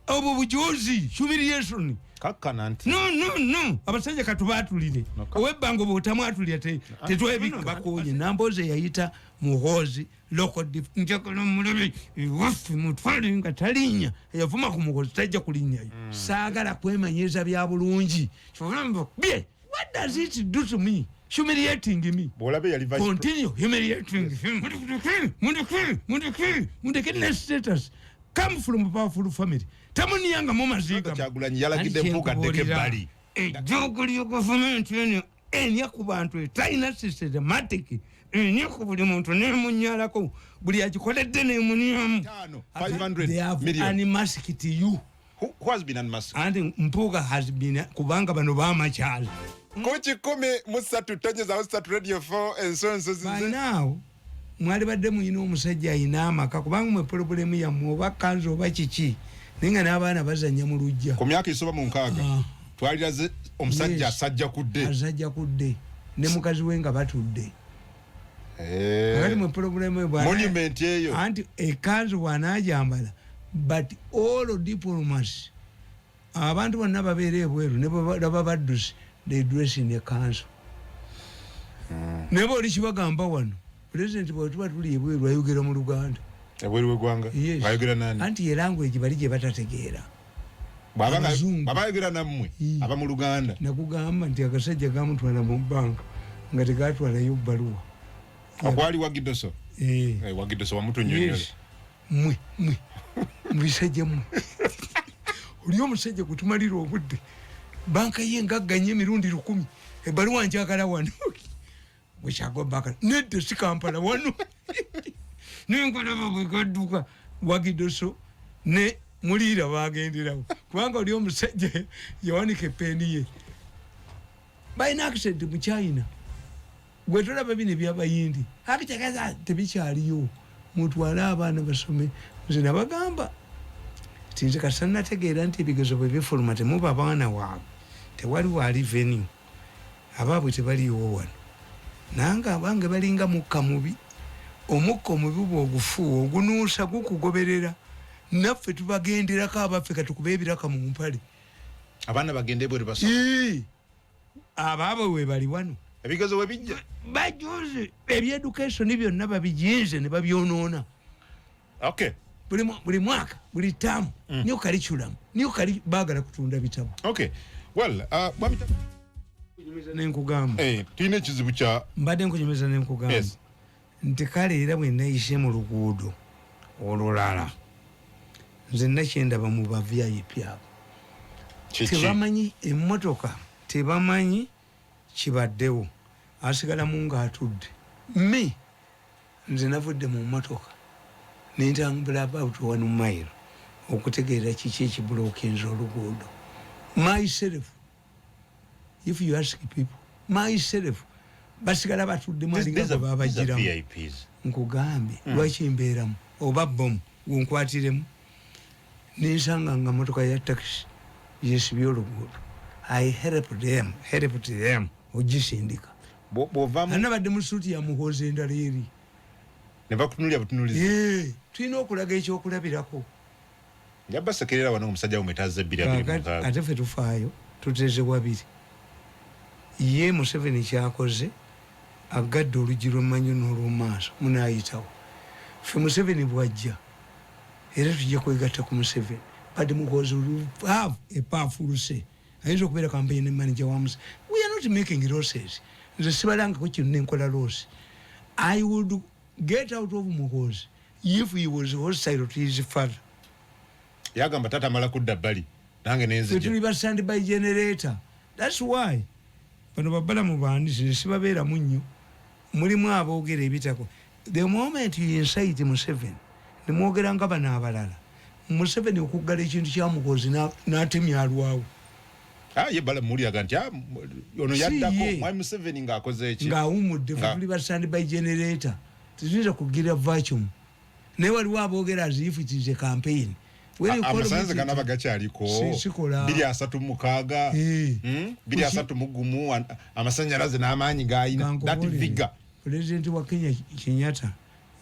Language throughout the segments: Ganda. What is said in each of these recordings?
obo bujozi humiliation kakana nti no abasajja katubatulire owebbango botamwatulira tetwebika bakonye namboze yayita muhozi local njekolo mulebe wafi mutwali nga talinya yavuma ku muhozi tajja kulinyayo saagala kwemanyeza bya bulungi bye what does it do to me humiliating me bolabe yali vice continue humiliating mundekine status come from a powerful family tamuni yanga momaziga Kyagulanyi yalagidde Mpuuga deke bali joguli yo government yene enya ku bantu taina systematic enya ku buli muntu ne munyalako buli akikoledde ne munyamu 500 million animasked you who has been unmasked and Mpuuga has been kubanga bano bamachala Kochi 13 tonyeza 3 radio 4 ensonso by now mwali badde muyina omusajja ayina amaka kubanga mwe problem ya mwoba kanzo oba kiki ninga n'abaana bazanya mu lujja ku myaka isoba mu nkaaga twaliraze omusajja asajja kudde ne mukazi we nga batudde kati mwe problem ye bwana monument eyo anti ekanzo wanajambala but all diplomacy abantu bonna babeere ebweru ne baba baddusi they dress in a council nebo oli kibagamba wano president bwatuba tuli ebweru ayogera mu Luganda ebweru wegwanga ayogera nani anti language bali gye batategeera baba ayogera nammwe aba mu Luganda nakugamba nti akasajja gamutwala mu banka nga tegatwalayo bbaluwa akwali wagidoso wagidoso wamutunyonyola mwe mbisajja mwe oli omusajja kutumalira obudde banka ye ngagganye emirundi 10 ebbaluwa njagala wano bwekyago baka nedde si Kampala wano ninkolaba bwegadduka wagidoso ne muliira bagenderawo kubanga oli omusajja yawanika epeeni ye balina accent mu China gwe tolaba bino ebyabayindi akitegeeza tebikyaliyo mutwale abaana basome nze nabagamba tinze kasanategeera nti ebigezo bwe bifuluma temuba abaana waabwe tewali wali venue abaabwe tebaliwo wano nanga abange balinga mukka mubi omukka omubi bw'ogufuuwa ogunuusa gukugoberera naffe tubagenderako abaffe katukube ebiraka mu mpale abaana bagende bwe basoma abaabwe we bali wano ebigezo we bijja bajuze ebyeducation byonna babijinze ne babyonoona okay buli mwaka buli tamu niyo curriculum niyo baagala kutunda bitabo okay well nenkugamba tulina ekizibu kya mbadde nkunyumiza nenkugamba yes nti kale era bwe nayise mu luguudo olulala nze nakyendaba mu ba VIP abo tebamanyi emmotoka tebamanyi kibaddewo asigalamu ng'atudde nze navudde mu mmotoka nentambula about 1 mile okutegeera kiki ekibulookinza oluguudo myself if you ask people myself basigala batuddemu alinga babagiramu nkugambye lwaki mbeeramu oba bomu gunkwatiremu nensanga nga motoka ya taxi yesibye oluguudo I helped them ogisindika anabadde mu suuti ya muhoozi endala eri ne bakutunulya butunulizi tulina okulaga ekyokulabirako yabasekerera wano omusajja umetaze 2 ate ffe tufaayo tuteze wabiri ye MUSEVENI kyakoze agadde oluggi lw'emmanyo n'olw'omaaso munaayitawo ffe MUSEVENI bwajja era tujja kwegatta ku MUSEVENI badde muhoozi have a powerful say ayinza okubeera campaign manager wa MUSEVENI we are not making losses nze sibalangako kino nenkola loss I would get out of muhoozi if he was hostile to his father yagamba tatamala kudda bbali nange nenzija tuli ba standby generator that's why bano babala mu bandi sibabeera munnyo mulimu aboogera ebitako the moment you incite MUSEVENI ne mwogera nga bano abalala MUSEVENI okuggala ekintu kya muhoozi n'atemya alwawo ye bala muliaga nti ono yaddako mwa MUSEVENI ng'akoze eki ng'awumudde tuli ba standby generator tuzira kugira vacuum ne waliwo aboogera as if it is a campaign amasanze ganaba gakyaliko 236 231 amasanyalaze n'amaanyi g'ayina that figure president wa Kenya Kenyatta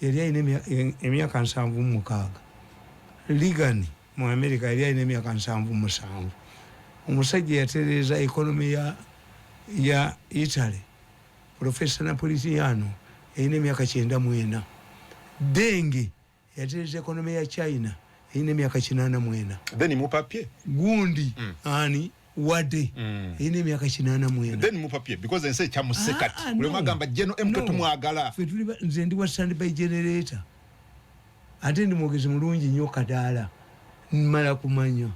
yali ayina emyaka 76 Reagan mu America yali alina emyaka 7. Omusajja yatereeza economy ya Italy, Professor Napolitano erina emyaka 94. Denge yatereeza economy ya China erina emyaka 84. Then mu papier gundi ani wade erina emyaka 84. Then mu papier because ense kyamusekati buli magamba jeno M2 mwagala fe tuli nze ndi wa standby generator ate ndi mwogezi mulungi nnyo kadaala mmala kumanya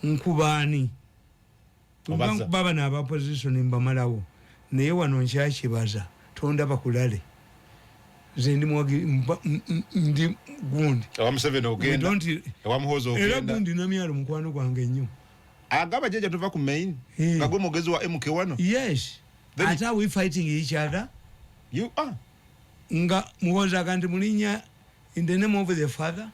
nkubani baba n'aba position mbamalawo naye wano nkyakibaza tonda bakulale nze ndi ndi gundi ewa MUSEVENI ogenda ewa Muhoozi ogenda era gundi namyalo mukwano gwange nnyo agaba jeje tuva ku main ngagwe mwogezi wa MK1. Yes, at are we fighting each other? You are nga Muhoozi agandi mulinya in the name of the father.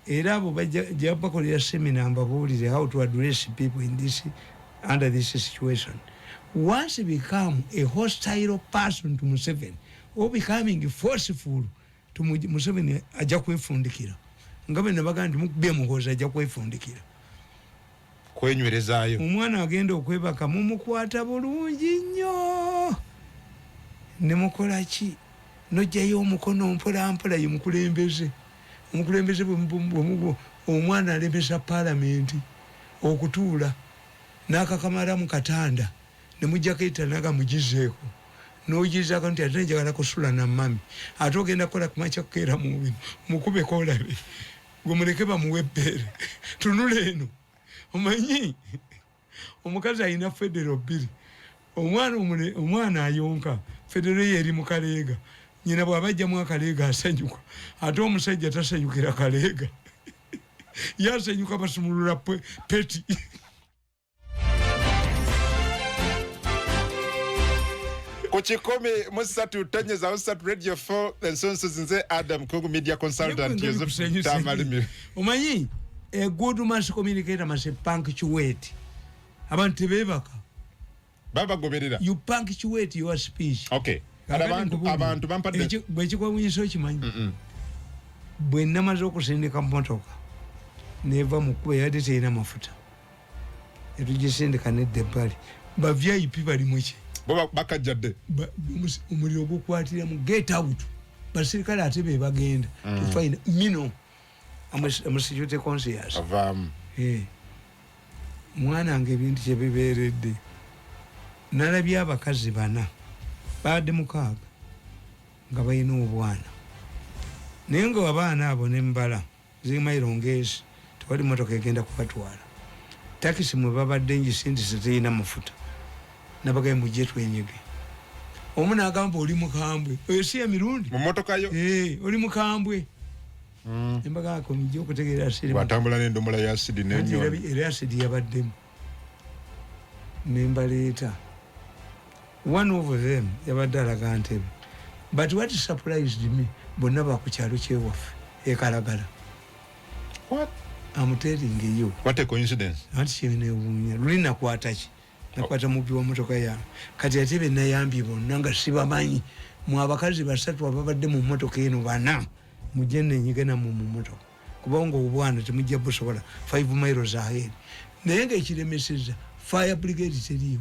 Era abo bajja bakolera seminar mbabuulire how to address people in this under this situation. Once you become a hostile person to Museveni or becoming forceful to Museveni ajja kwefundikira ngabe nabagandi mukubye Muhoozi ajja kwefundikira kwenywerezaayo omwana agenda okwebaka mumukwata bulungi nnyo ne mukola ki nojjayo omukono mpola ye mukulembeze omwana alemesa palamenti okutuula n'akakamala mu katanda ne mujja keetanaga mugizeeko n'ogizaako nti ate njagala kusula na mami ate ogenda kukola kumakya kukeera mu bino mukubeko olabe gwe muleke bamuwe ebbeere tunula eno omanyi omukazi alina federo 2 omwana ayonka federo ye eri mu kaleega nyina bw'abajjamu akaleega asanyuka ate omusajja tasanyukira kaleega yasanyuka basumulula peti kuchikome musatu tanyeza usatu radio 4 ensonso zinze Adam Kongo media consultant Joseph TAMALE omanyi a good mass communicator must punctuate abantu tebebaka baba goberera you punctuate your speech. Okay, abantu bampadde bwekikwa munyiso kimanyi bwe namaze okusindika motoka neva mukube yadde teyina mafuta etugisindika nedde ebbali ba VIP bali muki baba bakajjadde omuliro gukwatira mu get out basirikale ate be bagenda to find mino amusijute conscious avam mwana nge bintu kye bibeeredde nalabye abakazi 4 baadde 6 nga balina obwana naye nga abaana abo nembala zimayirongezi tewali motoka egenda kubatwala takisi mwe babadde ngisindise teyina mafuta nabagaye mujje twenyege omu n'agamba oli mukambwe oyo si ya Mirundi mu motoka yo oli mukambwe embaga ako mujje okutegeera asiri watambula n'endomola ya asidi n'ennyo era asidi yabaddemu nembaleeta one of them yabadde alaga Ntebe but what surprised me bonna bakukyalo kyewaffe ekalagala. What? I'm telling you. What a coincidence. Anti kyewuunya luli nakwata ki nakwata mubbi wa motoka yange kati ate be nayambye bonna nga sibamanyi mu abakazi 3 ababadde mu motoka eno 4 mujje nenyigana mu motoka kubanga obwana temujja busobola 5 miles ahead naye nga ekiremeseza fire brigade teriyo.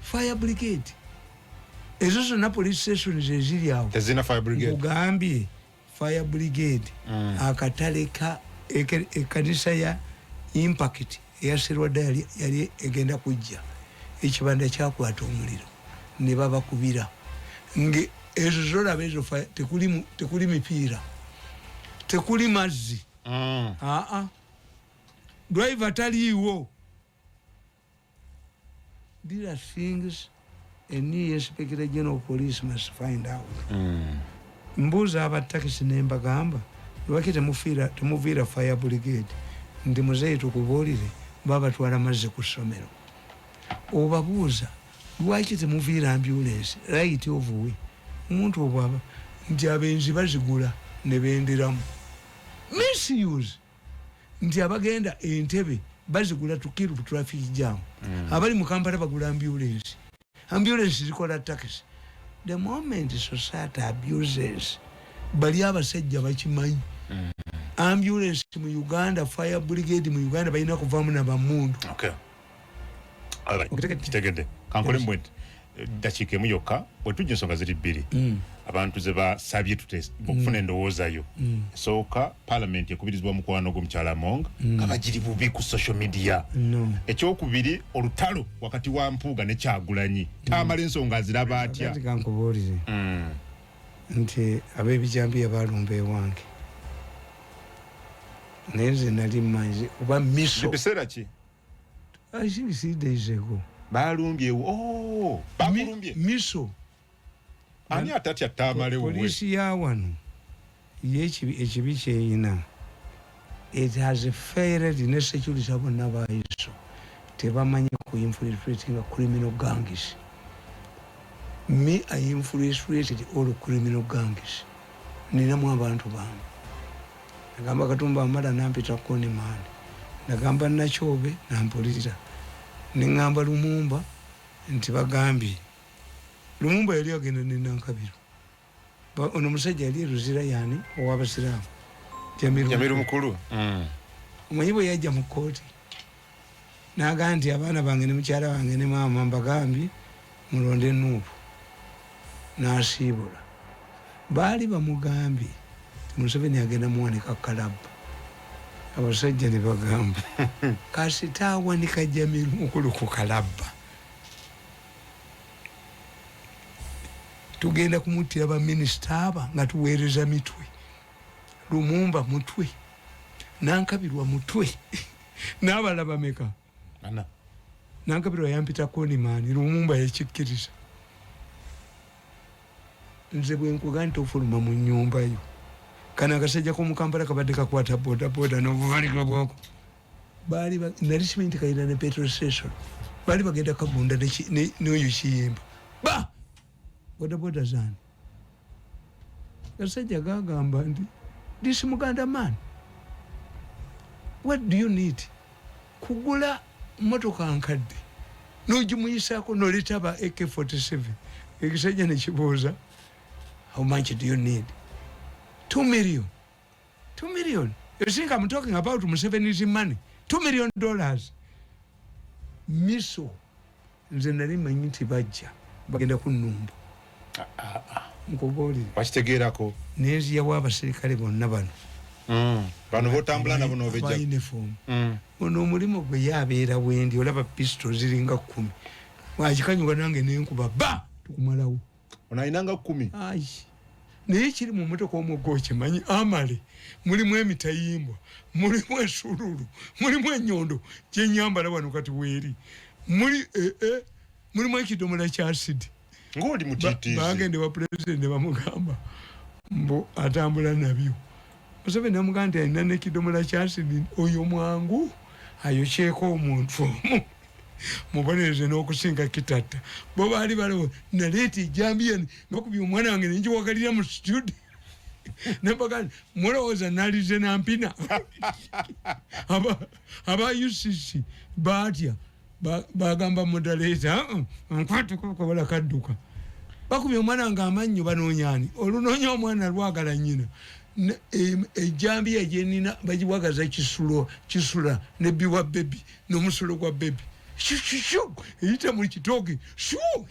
Fire brigade ezo zonna police station zeziri awo tezina fire brigade ugambye fire brigade akatale ka ekanisa ya impact eyaserwadda yali egenda kujja ekibanda kyakwata omuliro ne babakubira nge ezo zolaba ezo tekuli mipiira tekuli mazzi driver taliiwo. These are things a new Inspector General of Police must find out. Mbuuza abatakisi nembagamba lwaki temuviira fire brigade ndi muzeeyi tukubuulire babatwala mazzi ku ssomero. Obabuuza lwaki temuviira ambulance right of way omuntu obwaba nti abenzi bazigula ne benderamu misuse nti abagenda Entebbe bazigula to kill traffic jam. Abali mu Kampala bagula ambulance zikola taxi. The moment society abuses bali abasajja bakimanyi ambulance mu Uganda, fire brigade mu Uganda balina kuvaamu na bamundu. Okay. All right. Kitegedde. Kankole mbwenti. Dakiika emu yokka bwe tujja ensonga ziri bbiri. Abantu ze basabye okufuna endowooza yo. Esooka Parliament ekubirizibwa mukwano gw'omukyala Monga nga bagiri bubi ku social media. Ekyokubiri olutalo wakati wa Mpuuga ne Kyagulanyi. Tamale ensonga aziraba atya. Kati kankubuulire. Nti ab'ebijambiya baalumba ewange. Neze nali mmanyi oba miso. Biseera ki? Ayisibisiddeizeko. Baalumbyewo. Baakulumbye. Miso. Ani atatya Tamale wowe? Polisi ya wano ekibi kyeyina. It has failed in a security bonna baayiso. Tebamanyi ku infiltrating a criminal gangs. Me, I infiltrated all criminal gangs. Ninamu abantu bange. Nagamba Katumba Amala nampita koni maani. Nagamba Nachobe nampulira. Ningamba Lumumba nti bagambye. Lumumba yali agenda ne Nankabiro. Ono musajja yali Ruzira yani ow'Abasiraamu. Jamiru mukulu. Omanyi bwe yajja mu kkooti. N'agamba nti abaana bange ne mukyala wange ne maama mbagambye mulonde Nuupu. N'asiibula. Baali bamugambye Museveni agenda muwanika kalabba. Abasajja ne bagamba kasita awanika Jamiru mukulu ku kalabba. Tugenda kumuttira baminisita aba nga tuweereza mitwe. Lumumba mutwe. Nankabirwa mutwe. N'abala bameka. Nankabirwa yampita koni maani. Lumumba yakikkiriza. Nze bwe nkugamba nti ofuluma mu nnyumba yo. Kana akasajja ko mu Kampala kabadde kakwata boda n'obuvalika bwako. Nali simanyi nti kayina ne petrol station. Baali bagenda kagunda n'oyo Kiyimba. Boda zani. Kasajja gagamba nti this Muganda man. What do you need? Kugula motoka nkadde. N'ogimuyisaako n'oleta ba AK-47. Ekisajja ne kibuuza. How much do you need? 2 million. 2 million. You think I'm talking about MUSEVENI's money? $2 million. Miso. Nze nali manyi nti bajja. Bagenda kunnumba. Nkuboli. Wakitegeerako. Neziyawo abasirikale bonna bano. Bano botambula nabo n'obejja. Uniform. Ono omulimu gwe yabeera wendi olaba pistols ziringa 10. Wakikanyuka nange nenkuba ba tukumalawo. Ono ayinanga 10. Ai. Naye kiri mu motoka omuggo kimanyi amale. Mulimu emitayimbwa, mulimu esululu, mulimu ennyondo kyenyambala wano kati weeri. Mulimu ekidomola kya acid. Ng'oli mutiitiizi. Bagende wa president bamugamba mbu atambula nabyo. Museveni amugamba nti alina n'ekidomola kya acid oyo mwangu ayokyeko omuntu omu. Mubonereze n'okusinga kitatta. Bo baali baliwo naleeta ejjambiya ngakubye omwana wange nenjiwagalira mu studio. Nebaga mulowooza nalize nampina. Aba UCC baatya bagamba modaleta nkwate kukobola kadduka. Bakubye omwana wange amannyo banoonyaani. Olunoonya omwana lwagala nnyina. Ejjambiya gye nnina bagiwagaza kisula ne biwa bebi n'omusulo gwa bebi. Shoo eyita mu kitooke shoo.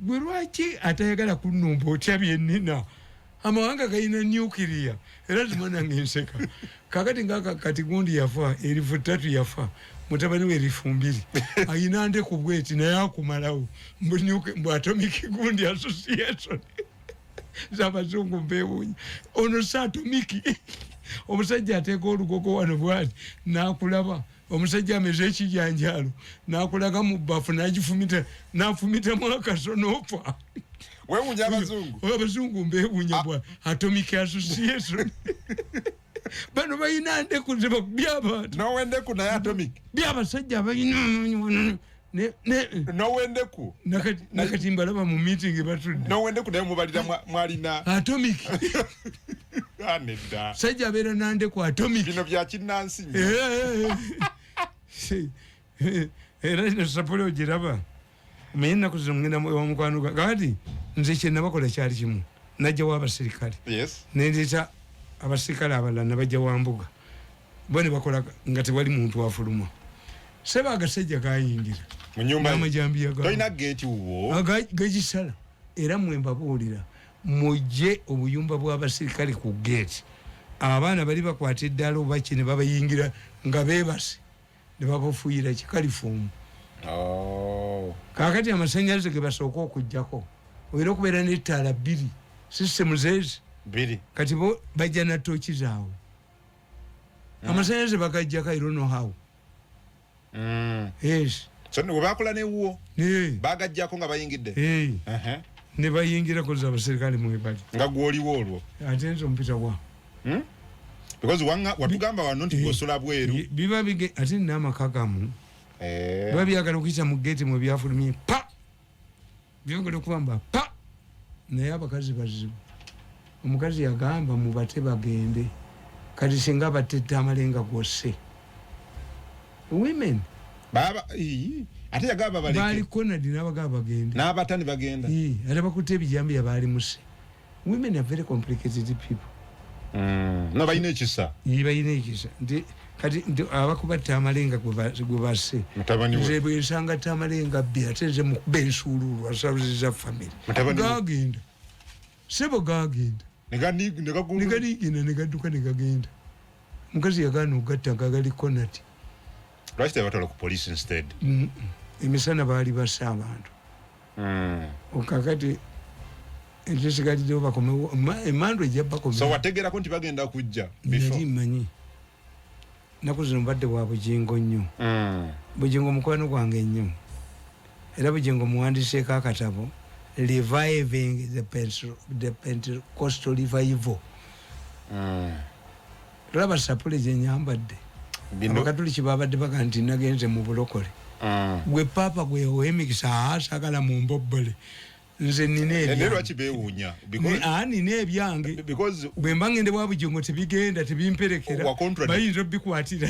Gwe lwaki atayagala kunnumba otya byennina? Amawanga gayina nuclear era zimanange enseka. Kakati ngaka kati gundi yafa erifu 3 yafa mutabani we erifu 2 ayina nde ku bweti naye akumalawo mbu atomic gundi association z'abazungu mbeewunya ono sa atomiki. Omusajja ateeka olugogo wano bwati n'akulaba. Omusajja ameze ekijanjalo n'akulaga mu bbafu n'afumitamu akaso n'ofa. Weewunya abazungu. Abazungu mbeewunya bwa atomic association. Bano bayina ndeku ze bakubya abantu. N'owendeku naye atomic. Byabasajja bayina n'owendeku. Nakati mbalaba mu meeting batudde. N'owendeku naye mubalira mwalina atomic. Anedda. Sajja abeera nandeku atomic. Bino bya kinnansi. Era ino sapolo ogiraba. Manye ennaku zino mugenda ewa mukwano gwa kati nze kye nabakola kyali kimu. najja w'abasirikale nendeta abasirikale abalala nabajja Wambuga bone bakola nga tewali muntu afuluma seba agasajja kayingira mu nyumba y'amajambiya ga toyina gate uwo gagisala era mwe mbabuulira mujje obuyumba bw'abasirikale ku gate abaana bali bakwata eddala oba kine babayingira nga beebase ne babafuuyira kikalifuumu kaakati amasanyalaze ge basooka okujjako olina okubeera n'ettaala bbiri sisitemu zeezi kati bo bajja na tooki zaabwe amasanyalaze bagajjako I don't know how yes so we bakola newuwo bagajjako nga bayingidde ne bayingirako z'abasirikale mwebali nga gwoliwo olwo ate nze omupita wa because watugamba wano nti gosola bweru biba bige ate n'amaka gamu biba byagala okuyita mu gate mwe byafulumye pa byongera okubamba pa naye abakazi bazibu omukazi yagamba mubate bagende kati singa batte TAMALE nga gwose women baba ate yagamba baleke bali konadi n'abagamba bagende n'abatani bagenda ate bakutte ebijambiya baali muse women are very complicated people no bayina ekisa bayina ekisa nti kati abakuba TAMALE nga gwe basse nze bwe nsanga TAMALE nga bbi ate nze mukuba ensuululu asabuziza family gagenda sebo gagenda neganigina negadduka negagenda mukazi yagaana okugatta gagali konati lwaki tebatwala ku police instead emisana baali bassa abantu okakati ekisigaliddewo bakomewo emmandu ejja bakomewo so wategerako nti bagenda kujja nali mmanyi naku zino mbadde wa Bugingo nnyo Bugingo mukwano gwange nnyo era Bugingo muwandiseeko akatabo reviving the Pentecostal revival laba sapule gye nyambadde abakatoliki babadde baga nti nagenze mu bulokole gwe papa gwe ow'emikisa asagala mu mbobbole nze nina ebyange bwe mba ngende bwa Bugingo tebigenda tebimperekera bayinza obikwatira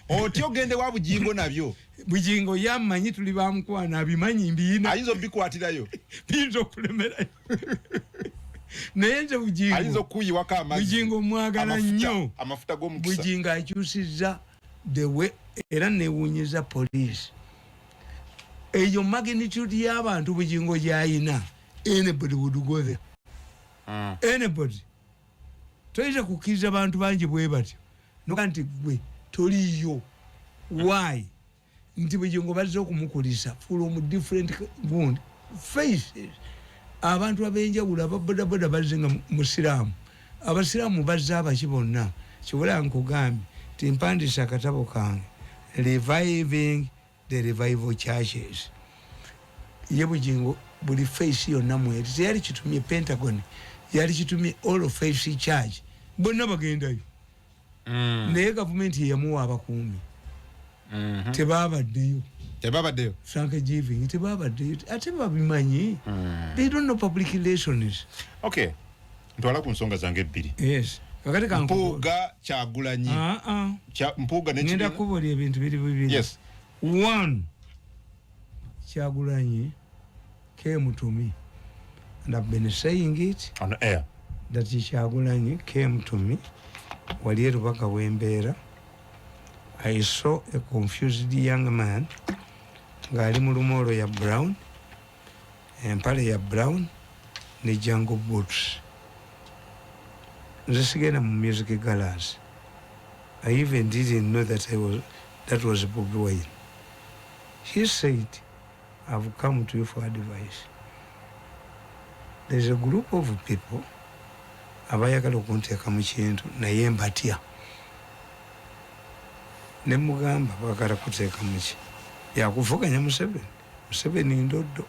otyo ogende wa Bugingo nabyo Bugingo yammanyi tuli bamukwana abimanyi mbiina ayinza obikwatirayo biyinza okulemerayo naye nze Bugingo Bugingo mwagala nnyo amafuta g'omukisa Bugingo akyusizza era newunyiza poliisi eyo magnitude y'abantu Bugingo gyayina anybody would go there anybody toyinza kukkiriza abantu bangi bwe batyo noka nti gwe toliyo why nti Bugingo bazze okumukulisa from different faces abantu abenjawulo ababodaboda bazze nga musiraamu abasiraamu bazze abaki bonna kibula nkugambye timpandisa akatabo kange reviving the revival churches ye Bugingo buli face yonna mweri teyali kitumye Pentagon yali kitumye all of face church bonna bagendayo naye gavumenti yamuwa abakuumi tebabaddeyo frank giving tebabaddeyo ate babimanyi they don't know public relations okay ntwala ku nsonga zange ebbiri yes kakati Mpuuga Kyagulanyi Mpuuga ngenda kubola ebintu biri bibiri yes one Kyagulanyi came to me and I've been saying it on air that Kyagulanyi came to me wali erubaka wembeera I saw a confused young man ng'ali mu lumoro ya brown empale ya brown ne jungle boots nze sigenda mu music galas I even didn't know that that was Bobi Wine. He said, I've come to you for advice. There's a group of people abayagala okunteeka mu kintu naye mbatya ne mugamba bagala kuteeka mu ki yakuvuganya Museveni ndoddo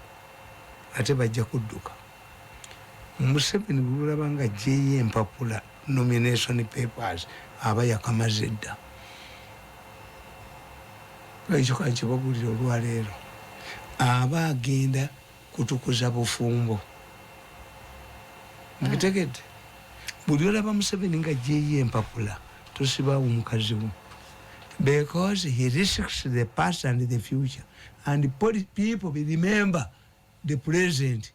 ate bajja kudduka Museveni bulaba nga ajjeeyo empapula nomination papers aba yakamaze dda ekyo kankibabulira olwaleero aba agenda kutukuza bufumbo mukitegedde buli olaba Museveni nga ajjeeyo empapula tosibaawo mukazi we because he risks the past and the future and people will remember the present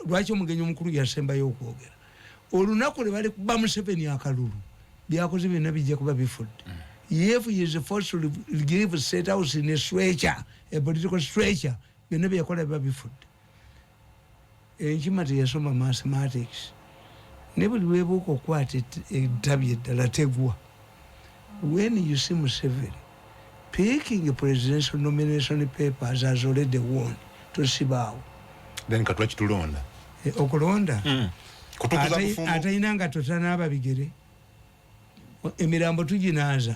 lwaki omugenyi omukulu yasembayo okwogera olunaku lwe bali kuba Museveni akalulu byakoze byonna bijja kuba bifudde if he is forced to give State House in a stretcher a political stretcher byonna byakola biba bifudde enkima teyasoma mathematics ne buli lwebuuka okukwata ettabi eddala tegwa when you see Museveni picking a presidential nomination papers has already won to Sibao. Then katwa kitulonda. Okulonda. Kutukuza bufumu. Atainanga totana ababigere. Emirambo tujinaza.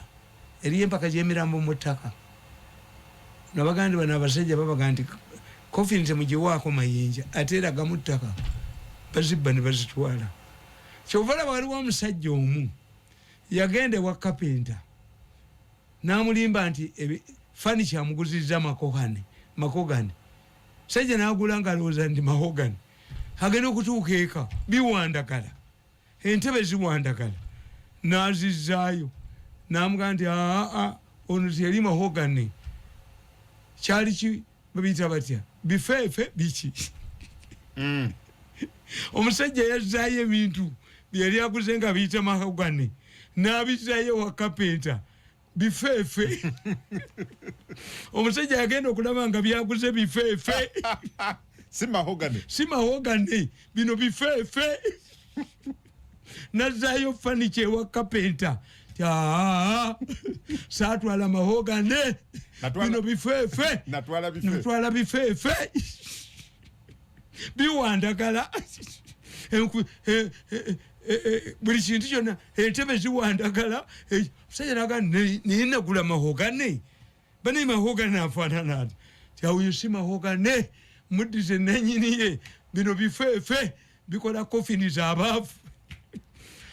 Eriye mpaka je emirambo mutaka. Nabagandi bana abasajja babagandi coffin ze mujiwako mayinja atera gamutaka. Bazibani bazitwala. Chovala wali wa musajja omu. Yagende wa kapenta. Namulimba nti furniture amuguziza makogani sajja nagulanga loza ndi mahogani hagenda okutuuka eka biwandagala entebe ziwandagala nazizaayo namugamba nti ono teyali mahogani kyali ki babiyita batya bifeefe biki omusajja yazaayo ebintu byeyali aguze nga biyita mahogani n'abizaayo wa kapenta bifeefe omusajja yagenda okulaba nga byaguze bifeefe si mahogani bino bifeefe nazaayo furniture ewa kapenta saatwala mahogani bino bifeefe natwala bifeefe biwandagala buli kintu kyonna entebe ziwandagala musajja naga ninagula mahogani bani mahogani afaanana ati tyawuyo si mahogani muddize nenyiniye bino bifeefe bikola kofini z'abaafu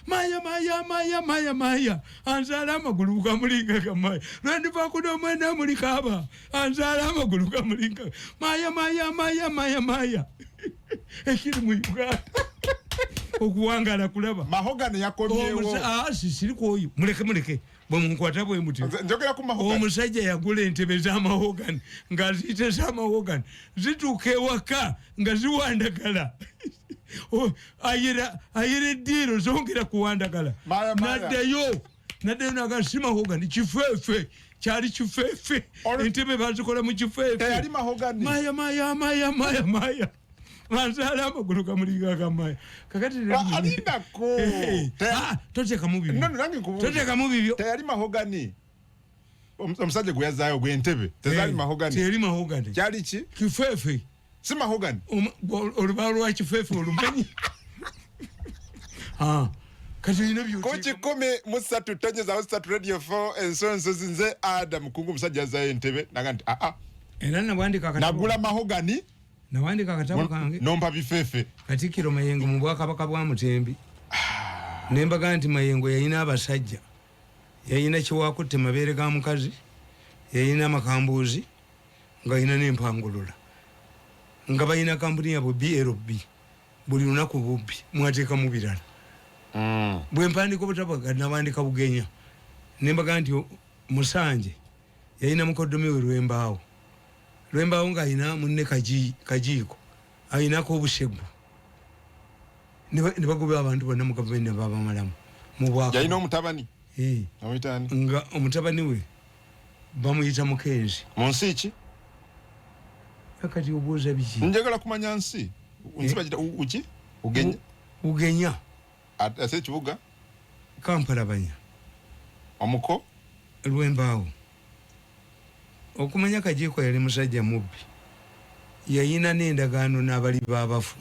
maya anzaala amagulu gamulinga gamaya lwendivakuda omwena amulikaba anzaala amagulu gamulinga maya ekiri mu Uganda okuwangala kulaba mahogani yakomyewo sisiri kwoyo muleke bwemunkwata bwe muti njogera ku mahogani omusajja yagula entebe z'amahogani nga ziyite z'amahogani zituuka ewaka nga ziwandagala ayira eddiiro zongera kuwandagala naddayo naga si mahogani kifeefe kyali kifeefe entebe bazikola mu kifeefe maya manzala amagulu gamuliga gamaya kakati alindako toteka mubibi toteka mubibi tayali mahogani omusajja gwe yazaayo gw'entebe tezali mahogani teyali mahogani kyali ki kifeefe si mahogani olubalo lwa kifeefe olumanyi kati olina Kochi 13 tonyeza Start Radio 4 ensonso zinze Adam Kungu musajja yazaayo entebe naga nti era nabwandika akatabo nagula mahogani nawandika akatabo kange nompa bifeefe Katikkiro Mayengo mu Bwakabaka bwa Mutembi nembaga nti Mayengo yayina abasajja yayina kiwakutte mabeere ga mukazi yayina amakambuuzi nga yayina n'empangulula nga bayina kampuni yabwe BLB buli lunaku bubbi mwateeka mu birala bwe mpandika obutabo nabandika Bugenya nembaga nti Musanje yayina mukoddomi we Lwembaawo nga ayina munne kajiiko ayinako obushegu ne bagoba abantu bonna mu gavumenti ne babamalamu mu bwaka yayina omutabani omuyitani nga omutabani we bamuyita Mukenzi mu nsi ki kati obuuza biki njagala kumanya nsi nsi bagita uki Ugenya ate ekibuga Kampala banya omuko Lwembaawo okumanya kajiiko yali musajja mubbi yayina n'endagaano n'abali b'abafu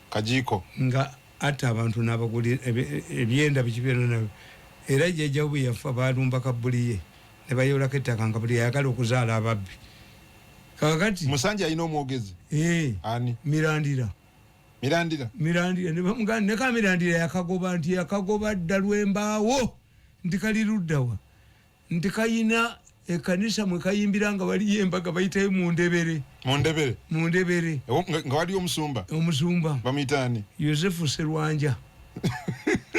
kajiiko nga ate abantu n'abaguli ebyenda bikibyeno nabyo era jjajja bwe yafa baalumba kabuliye ne bayoolako ettaka nga buli yayagala okuzaala ababbi kakati Musanje yayina omwogezi ani Mirandira ne bamugamba ne Mirandira yakagoba nti yakagoba dda Lwembaawo nti kali luddawa nti kayina ekanisa mwe kayimbira nga wali embaga bayitayo mu ndebere nga wali omusumba bamuyitani Yosefu Serwanja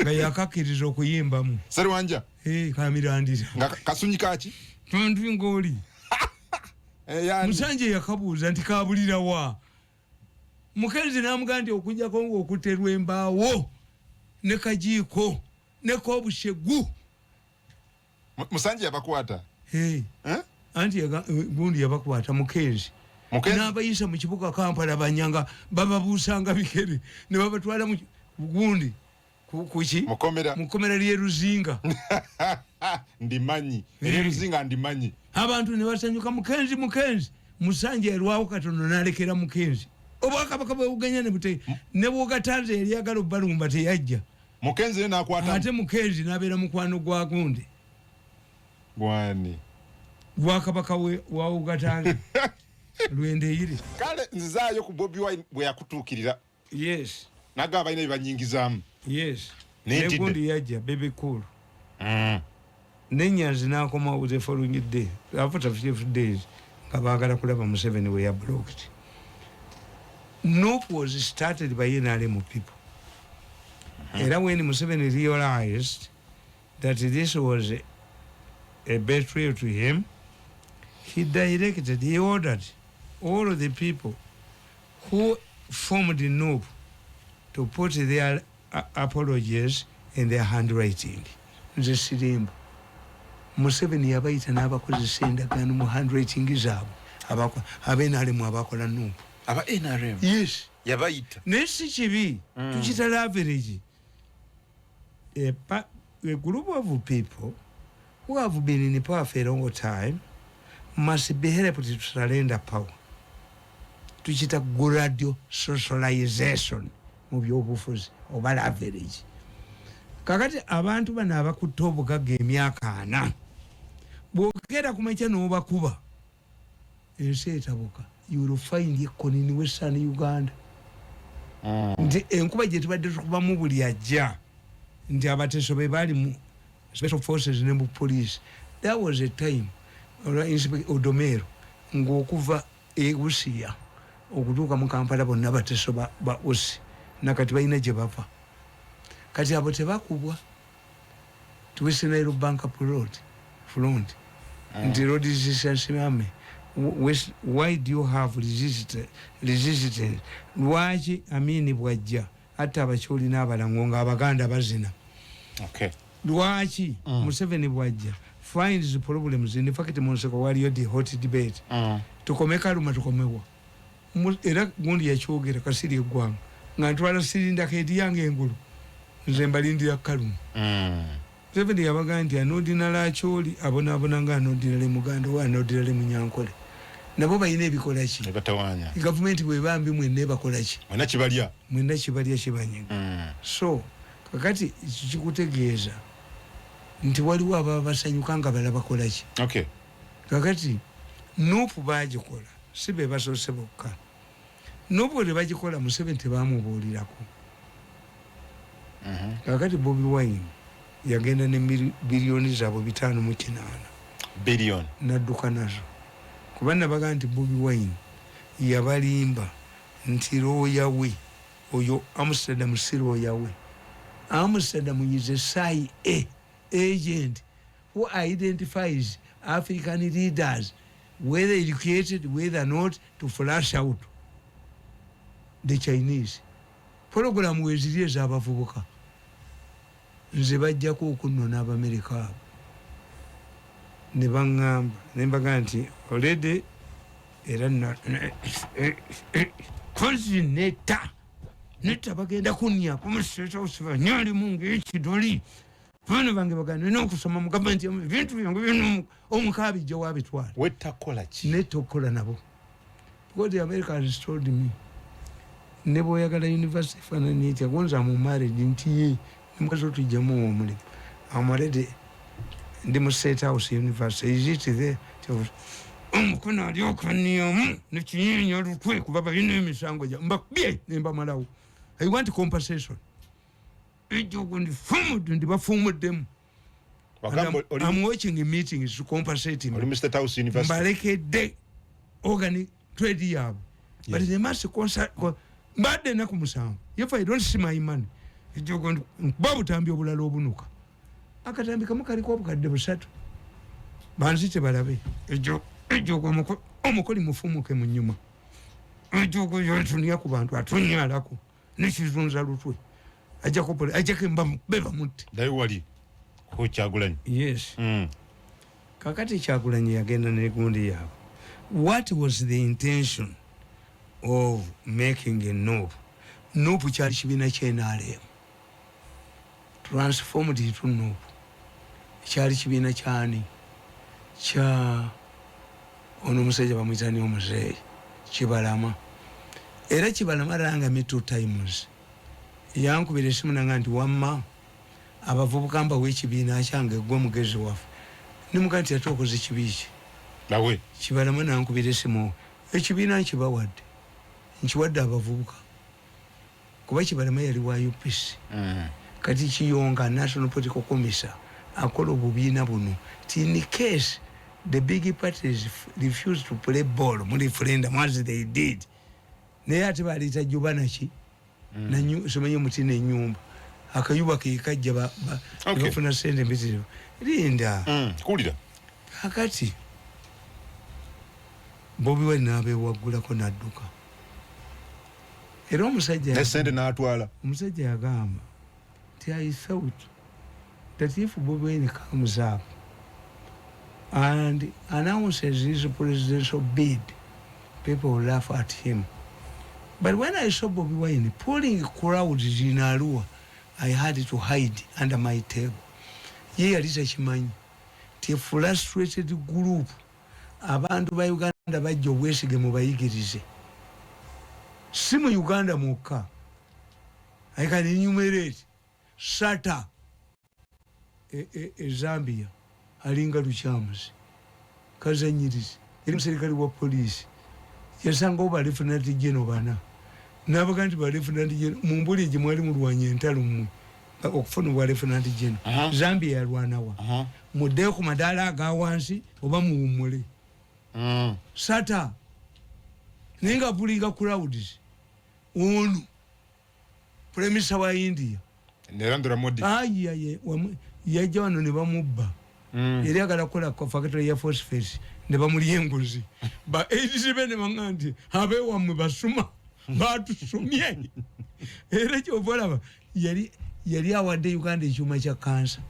nga yakakiriza okuyimbamu Serwanja Kamirandira nga kasunyi kaki tontu ngoli Musanje yakabuuza nti kabulira wa Mukenzi namugandi okujja kongo okuterwa embaawo ne kajiiko ne kobushegu Musanje yabakwata anti gundi yabakwata Mukenzi n'abayisa mu kibuga Kampala banyanga bababuusanga bikere ne babatwala mu gundi kuki mukomera lye Ruzinga ndimanyi lye Ruzinga ndimanyi abantu ne basanyuka Mukenzi Musanje erwawo katono nalekera Mukenzi obwakabaka bw'Uganda ne bute ne bwogatanze eryagala Abaalumbye teyajja Mukenzi ne nakwata ate Mukenzi n'abeera mukwano gwa gundi bwani bwakabaka wa Uganda Lwende yiri kale nzizaayo ku Bobi Wine bwe yakutuukirira yes naga abalina ebanyingizaamu yes ne gundi yajja baby cool Nenyazi n'akomawo the following day after 5 days nga baagala kulaba Museveni we blocked. Nope was started by NRM people. And when Museveni realized that this was a betrayal to him, he ordered all of the people who formed the Nope to put their apologies in their handwriting. The Sirimbo. Museveni yabayita n'abakozesa endagaano mu handwriting zaabwe ab'NRM abakola Nope. Aba NRM yes yabayita nesi kibi tukita average a group of people who have been in power for a long time must be helped to surrender power. Tukita gradual socialization mu byobufuzi oba average kakati abantu bano abakutta obugagga emyaka 4 bwogera kumakya n'obakuba ensi etabuka. You will find economy in Western Uganda. Nti enkuba gye tubadde tukubamu buli ajja nti abateso be bali mu special forces ne mu police. There was a time Odomero ng'okuva Busia okutuuka mu Kampala bonna abateso ba Usi nakati balina gye bava. Kati abo tebakubwa tuwisinairo Bank Road front nti road resistance army. Why do you have resistance? Lwaki Amini bwajja ate abakyoli n'abalango nga Abaganda bazina. Okay. Lwaki Museveni bwajja finds the problems in fact Munseko waliyo the hot debate. Tukome Kaluma tukomewa. Era gundi yakyogera Kasiri eggwanga nga ntwala sirinda keeti yange engulu nze mbalindira Kaluma. Museveni yabaga nti anodinala akyoli abonaabona nga anodinale Muganda wa anodinale Munyankole. Nabo bayina ebikola ki batawanya government bwe bambi mwenne bakola ki mwenna kibalya kibanyiga. So kakati kikutegeeza nti waliwo ababa basanyuka nga balaba bakola ki. Okay. Kakati Nuupu bagikola si be basoose bokka. Nuupu bwe bagikola Museveni tebamubuulirako. Kakati Bobi Wine yagenda ne biliyoni zaabwe 5.8 billion nadduka nazo. Kubana baga nti Bobi Wine yabalimba nti roya we oyo Amsterdam siro yawe. Amsterdam is a CIA agent who identifies African leaders, whether educated, whether not, to flash out the Chinese. Program weziriye z'abavubuka nze bajjako okunona Abamerika abo. Ne bangamba ne mbaga nti already era kozineta neta bagenda kunya kumuseta usiba nyali mungu ekidoli bano bange baganda n'okusoma mu government ebintu byange bino omukabi gye wabitwala wetakola ki netokola nabo because the Americans told me ne boyagala university fanani eti agonza mu marriage nti ye mukazo tujjamu omulimu amalede ndi mu State House University is it there omukona alyokanniyamu nekinyenya olutwe kuba balina emisango gya mbakubye nemba malawo. I want compensation. I'm watching a meeting to compensate him. Mr. House University. Baleke de organic trade yab. But they must consult bad na kumusango. If I don't see my money, you're going to Babu Tambi obulala obunuka. Akatambika mukaliko obukadde busatu. Banzite balabe. Ejo omukoli mufumuke mu nnyuma. Atuko yontunia ku bantu atunyalako n'ekizunza lutwe ajjako beba mutte dai wali ko Kyagulanyi. Yes. Kakati Kyagulanyi yagenda n'egundi yaabwe. What was the intention of making a Nuupu kyali kibiina ky'NRM transformed it to Nuupu kyali kibiina kyani kya ono omusajja bamuyitani omuzeeyi Kibalama era Kibalama langa me 2 times yankubira esimu nanga nti wamma abavubuka mbawe ekibiina kyange gwe mugezi waffe nimugati atokoze kibiki nawe Kibalama nankubira esimu ekibiina nkibawadde nkiwadde abavubuka kuba Kibalama yali wa UPC kati Kiyonga National Political Commission akola obubiina buno in case the big parties refused to play ball mu referendum as they did naye ate baliita juba naki somanyi mutina ennyumba akayuba kekajja bafuna sente mbitirivu linda kulira kakati Bobi Wine n'abeewaggulako n'adduka era omusajja sente n'atwala omusajja yagamba nti I thought that if Bobi Wine comes up and announces his presidential bid, people will laugh at him. But when I saw Bobi Wine pulling crowds in Arua, I had to hide under my table. Ye yalisa kimanyi ti frustrated group abantu ba Uganda bajja obwesige mu bayigirize si mu Uganda mukka. I can enumerate Sata Zambia alinga Luchamuzi Kazanyirizi eri muserikali wa polisi yasanga oba lieutenant general bana nabaga nti ba lieutenant general mumbuli gye mwali mulwanya entalo mmwe okufuna bwa lieutenant general Zambia yalwanawa muddeyo ku madaala aga wansi oba muwummule Sata nenga pulinga crowds ono premisa wa India Narendra Modi yajja wano ne bamubba yali agala kukola factory ya phosphate ne bamuli enguzi ba 87 ne bangandi abeewammwe basuma batusumye era kyobalaba yali awadde Uganda ekyuma kya kansa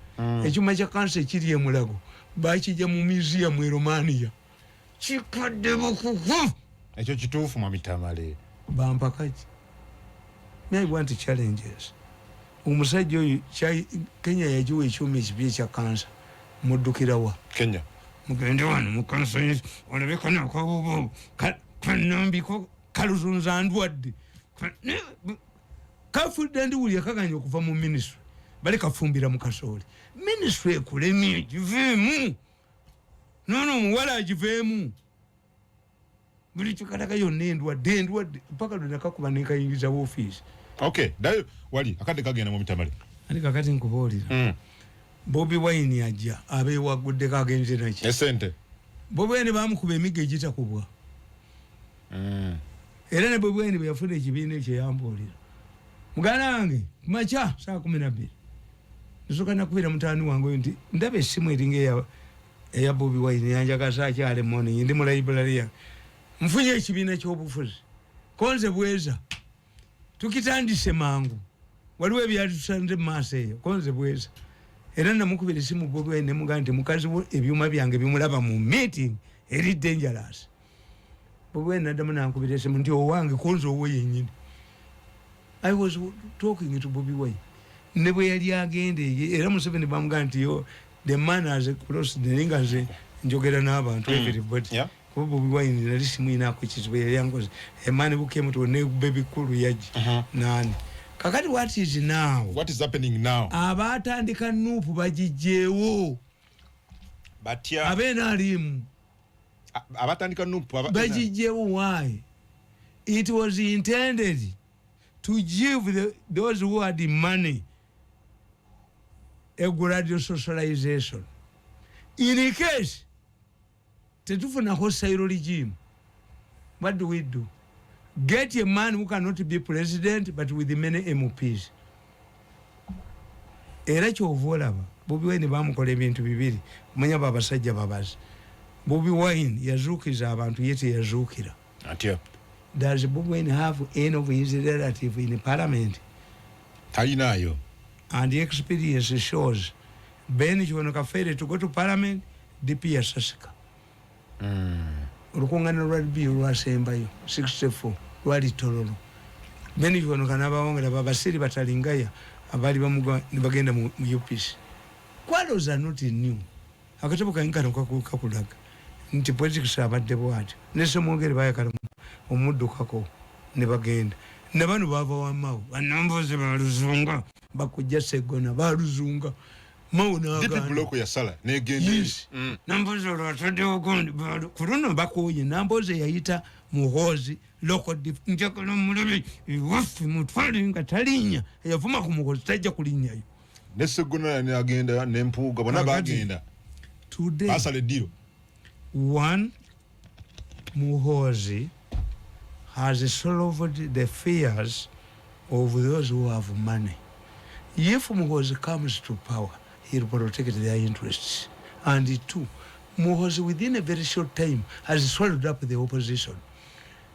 ekyuma kya kansa ekiri emulago bakijja mu museum e Romania kikadde bukuku ekyo kituufu mu mitamale bampakaki. I want challenges. Omusajja oyo Kenya yajiwa ekyuma ekibye kya kansa muddukirawa Kenya mugende wano mu kansa olabeka nakabubu kanambiko kaluzunza ndwadde kafudde ndiwulya kaganye okuva mu ministry bali kafumbira mu kasooli ministry ekulemye giveemu nono omuwala agiveemu buli kikataka yonna endwadde mpaka lwenakakuba nekayingiza woofiisi. Okay, dayo wali akade kagenda mu mitamale ali kakati nkubuulira Bobi Wine ajja abeewaggudde kagenze naki esente Bobi Wine bamukuba emigga egitakubwa era ne Bobi Wine bwe yafuna ekibiina ekyo yambuulira muganda wange kumakya saa 12 nsooka nakubira mutaani wange oyo nti ndaba essimu eringa eya Bobi Wine yanjagaza akyale morning ndi mu library yange nfunye ekibiina ky'obufuzi konze bweza tukitandise mangu waliwo ebyatusanze mu maaso eyo konze bweza era namukubira essimu Bobi Wine nemugamba nti mukazi wo ebyuma byange bimulaba mu meeting eri dangerous. Bobi Wine naddamu nankubira essimu nti owange konze owo yennyini. I was talking to Bobi Wine ne bwe yali agenda era Museveni bamugamba nti yo the man has crossed the ring nze njogera n'abantu everybody Bobi Wine nali simu inaako kizibu yali yangoze emani bukemu to ne baby kulu yaji nani kakati what is happening now abatandika Nuupu bajijewo batya abena alimu abatandika Nuupu bajijewo why it was intended to give those who had the money a gradual socialization in case tetufuna hostile regime. What do we do? Get a man who cannot be president but with many MPs. Era kyovolaba Bobi Wine bamukola ebintu bibiri manya babasajja babazi Bobi Wine yazuukiza abantu yete yazuukira atya Does Bobi Wine have any of his relative in parliament? Talinayo. And the experience shows Ben Kafere to go to parliament, DP Sasika. Rukungana Radbi Rasembayo, 64, Radi Tororo. Ben Kanaba, Babasiri Batalingaya, Abalibamuga, Nibagenda Mupis. Quados are not new. Akatoka Inkan Kakudak. Nti politics abadde bwati nesomogere bayakala omudu kako ne bagenda nabanu bava wamawo banamboze baluzunga bakujja segona baluzunga mawo na dipi bloko ya sala negende yes. Namboze lwatode ogondi balu kuruno bakoye namboze yayita muhozi loko njakolo mulebe wafi mutwali nga talinya yavuma ku muhozi tajja kulinyayo nesegona ne agenda ne Mpuuga bona bagenda today asale diro. One, Muhozi has solved the fears of those who have money. If Muhozi comes to power, he'll protect their interests. And two, Muhozi within a very short time has swallowed up the opposition.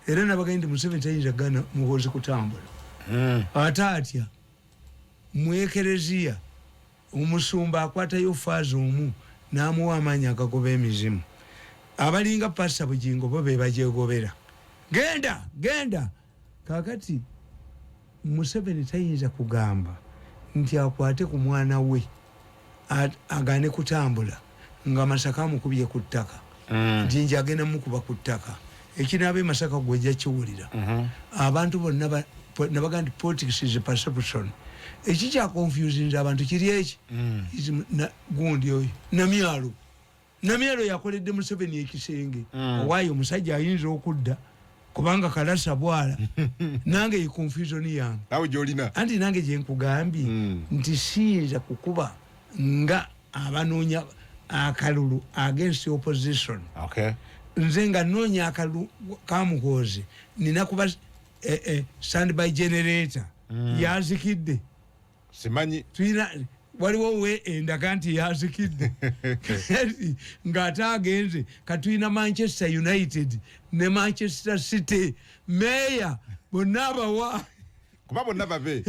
Era nabagenda Museveni tayinza Ghana Muhozi kutambula. Ataatya mwekerezia omusumba akwatayo faazi omu n'amuwa amaanyi agagoba emizimu. Abalinga passa bujingo bo be bajegobera. Genda kakati Museveni tayinza kugamba nti akwate ku mwana we agane kutambula nga Masaka mukubye ku ttaka jinja agenda mukuba ku ttaka ekinabe Masaka gweja kiwulira abantu bonna nabagandi politics is a perception ekikya confusing abantu kiri eki gundi oyo Namyalo yakoledde Museveni ekisenge waayo omusajja ayinza okudda kubanga kalasa bwala nange confusion yange awo jolina anti nange je nkugambye nti siyinza kukuba nga abanoonya akalulu against opposition. Okay. Nze nga noonya akalulu kamuhozi nina kuba standby generator yazikidde simanyi twina waliwo we endaga nti yazikidde ng'ataagenze katwina Manchester United ne Manchester City meya bonna abawa kuba bonna babe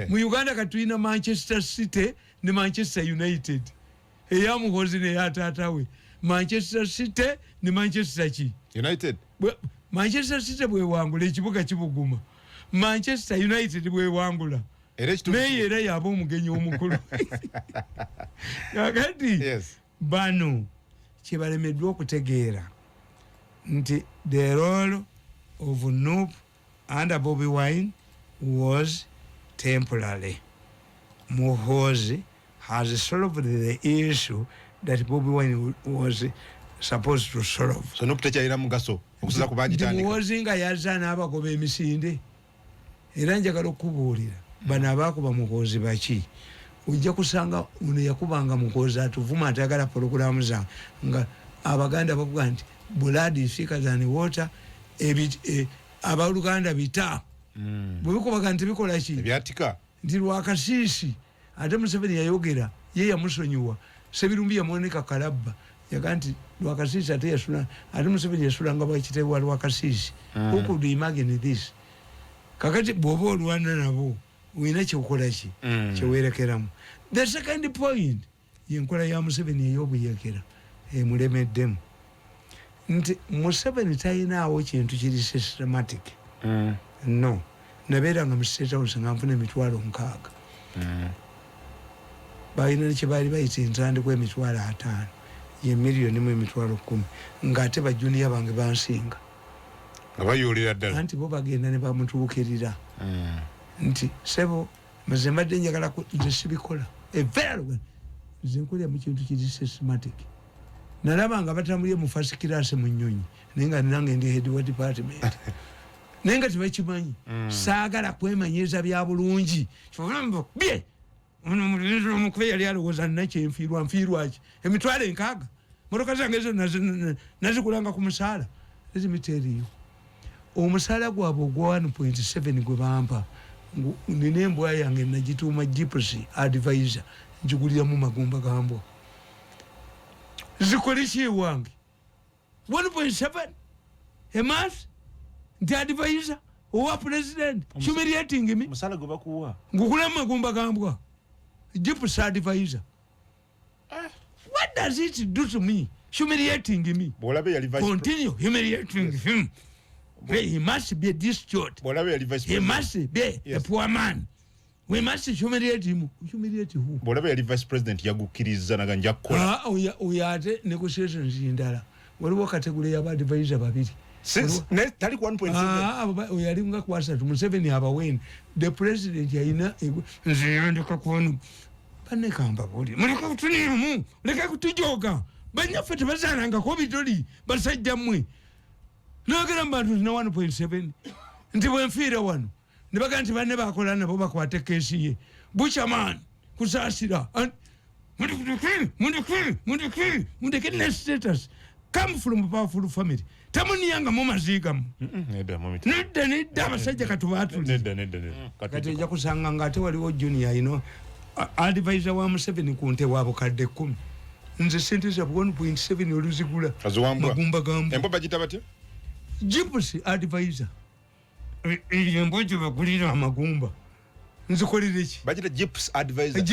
mu Uganda katwina Manchester City ne Manchester United eyamuhozi ne yataatawe Manchester City ne Manchester United Manchester City bwe wangula ekibuga kibuguma Manchester United bwe wangula era yaba omugenyi omukulu kakati bano kyebalemeddwa okutegeera nti the role of NUP under Bobi Wine was temporary. Muhozi has solved the issue that Bobi Wine was supposed to solve. So NUP tekyalina mugaso okusiza ku bagitandika. Muhozi nga yazza n'abagoba emisinde era njagala okubuulira bano abakuba Muhozi baki ojja kusanga uno yakubanga Muhozi atuvuma atagala programu za nga abaganda bakuga nti blood is thicker than water abaluganda bita bwebikubaga nti bikola ki ebyatika nti lwakasiisi ate Museveni yayogera ye yamusonyiwa Sebirumbi yamuoneka kalabba yaga nti lwakasiisi ate yasula ate Museveni yasulanga bwakiteebwa lwakasiisi who could imagine this kakati bw'oba olwana nabo wina kyokola ki kyewerekeramu. The second point yenkola ya Museveni ey'obuyekera emulemeddemu nti Museveni talinaawo kintu kiri systematic no nabeeranga mu State House nga nfuna emitwalo 6 balina kyebaali bayita entandikwa emitwalo 5 ye miliyoni mu emitwalo 10 ng'ate bajuniya bange bansinga nga bayuulira ddala anti bo bagenda ne bamutuukirira nti sebo maze mbadde njagala nze sibikola evero nze nkolera mu kintu kiri systematic nalaba nga batambulye mu first class mu nnyonyi naye nga nange ndi head wa department naye nga tebakimanyi saagala kwemanyiza bya bulungi bye ono mulinzi omukube yali alowooza nina nfiirwaki emitwalo 6 motoka zange ezo nazikulanga ku musaala ezimiteriyo omusaala gwabwe ogwa 1.7 gwe bampa nina embwa yange nagituuma gypsy advisor njiguliramu magumba gambwa zikole ki ewange 1.7 a month nti advisor owa president humiliating me musala gwe bakuwa ngukula magumba gambwa gypsy advisor. What does it do to me? Humiliating me. Bolabe yali vice continue humiliating him. He must be a distraught. Bolabe yali vice he must be a poor man. We must humiliate him. Humiliate who? Bolabe yali vice president yagukiriza naganja kola. Uyate negotiations indala. Waliwo kategori ya advisor babiri. Since tali 1.7 uyali nga kwasa tu MUSEVENI abaweni. The president yaina nziyandika kwanu. Pane kamba boli. Muleka kutunimu. Leka kutujoga. Banyaffe tebazalanga ko bitoli basajja mmwe. Nogera bantu na 1.7 nti bwenfiira wano ne baga nti banne bakola nabo bakwate kesi ye buchaman kusasira mundekiri status come from powerful family tamuniyanga mu mazigamu nedda abasajja katubaatuli kati ejja kusanga ng'ate waliwo junior ino advisor wa MUSEVENI ku nte waabo kadde 10 nze sente za 1.7 oluzigula magumba gambo embo bagita batya gypsy advisor embojo bagulira amagumba nzikolera ki bagita gypsy advisor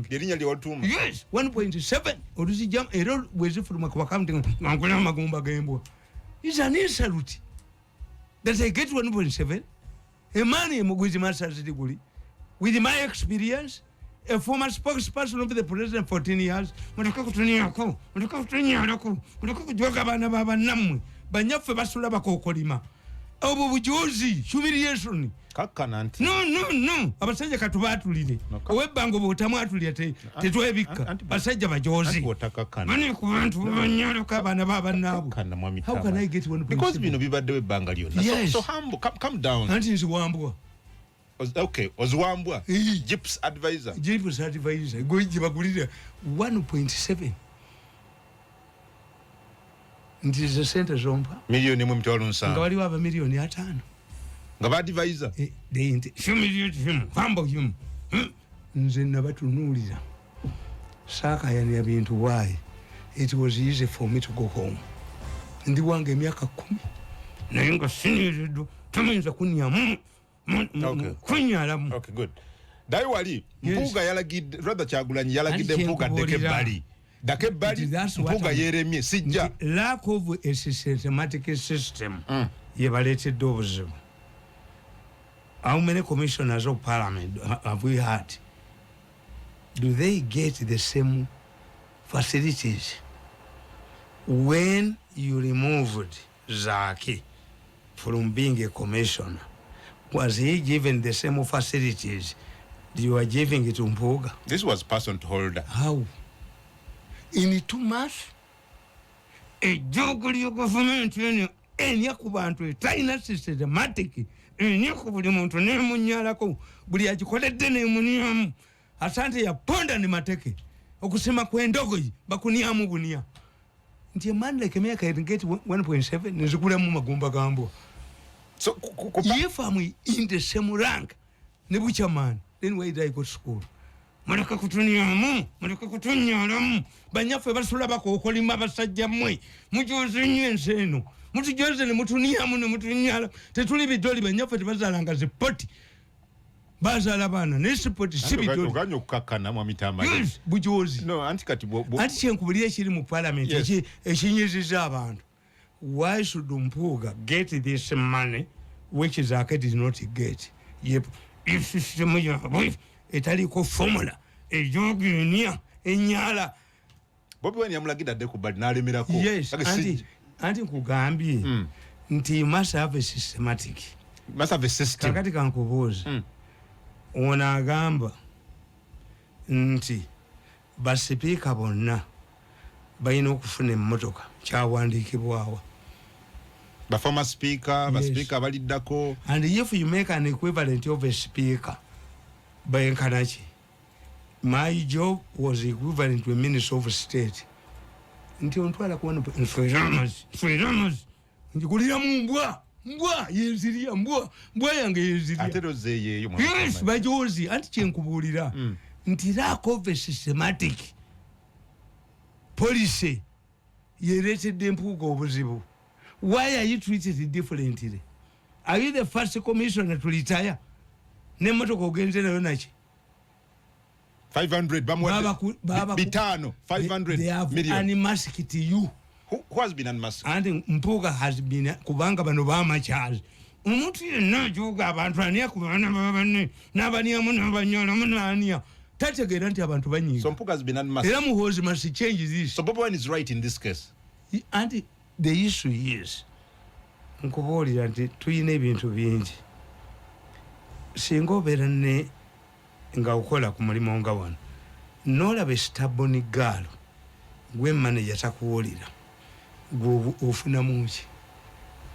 lerinya lya watuma yes 1.7 oluzijam era bwezifuluma ku account ngula amagumba gembwa is an insult that I get 1.7 a man emugwizi masters degree with my experience, a former spokesperson of the president for 14 years, mutaka kutuniako, mutaka kutuniako, mutaka kujoga bana baba namwe, banyaffe basula bakokolima. Obo bujozi, humiliation. Kaka nanti. No. Abasajja katubaatulire. Owebbango botamwatulira tetwebikka. Basajja bajozi. Mani ku bantu banyalo kabana baba nabo. How can I get 1.7? Because bino bibadde webbanga lyonna. Yes. So humble, come down. Anti nziwambwa. Okay, Ozwambwa, gypsy advisor. Gypsy advisor. Goiji bagulira 1.7. Ndizo sente zompa. Milioni mu mtwalo nsanga. Nga waliwo aba milioni 5. Nga ba advisor. Humiliate him. Humble him. Nze nabatunuulira. Saaka yani ya bintu why it was easy for me to go home. Ndi wange emyaka 10. Naye nga siniriddu tamayinza kunyamu. Okay, good. Dai wali Mpuuga yalagidde rather Kyagulanyi yalagidde Mpuuga Dekebbali. Dakebbali Mpuuga yeremye sijja. Lack of a systematic system yebaletedde obuzibu. How many commissioners of parliament have we had? Do they get the same facilities? When you removed Zaki from being a commissioner, was he given the same facilities you are giving it to Mpuuga? This was person to holder. How? In 2 months? A joguli of government enya ku bantu etaina systematic enya ku buli muntu ne munyalako buli agikoledde ne munyamu asante ya ponda ni mateke okusema kwendogoyi bakuniamu bunia nti man like me can get 1.7 nzikula mu magumba gambo. So if I'm in the same rank ne buchaman then why did I go to school? Muleka kutunyamu muleka kutunyalamu banyaffe basula bakokolima basajja mmwe mujoze enseno mutujoze ne mutuniamu ne mutunyala tetuli bidoli banyaffe tebazalanga zipoti bazala bana ne support sibidoli oganyo okukakana mu mitama yes bujozi no anti kati anti kyenkubulira ekiri mu parliament ekinyiziza abantu. Why should Mpuuga get this money which is Ake did not get? Yep. If system etaliko formula ejogenia enyala Bobi wani yamulagida de kubali nalemerako. Yes, anti nkugambye nti must have a systematic. Must have a system. Kakati kankubuuza. Ona agamba nti basipiika bonna balina okufuna emmotoka kyawandiikibwawa. The former speaker, the speaker baliddako. And if you make an equivalent of a speaker by Nkanachi, my job was equivalent to a minister of state. Nti ontwala kuona freedomers. Nti kulira mbwa yeziria mbwa yange yeziria. Ateroze yeyo mwana. Yes, bajozi anti kyenkubulira. Nti lack of a systematic policy yeretedde Mpuuga obuzibu. Why are you treated differently? Are you the first commissioner to retire? Nemotoka ogenze nayo nachi? 500 bitano 500 they have million. Unmasked you. Who has been unmasked? And Mpuuga has been kubanga bano bamakyali. Omuntu yenna ajuga abantu ani akubana babane nabani amu nabanyala munania. Tategeera nti abantu banyiga. So Mpuuga has been unmasked. Era muhozi must change this. So Bobi is right in this case. And the issue is nkubuulira nti tuyina ebintu bingi. Singa obeera ne nga ukola ku mulimu nga wano n'olaba stubborn girl gwe manager takuwulira gwe ofunamu ki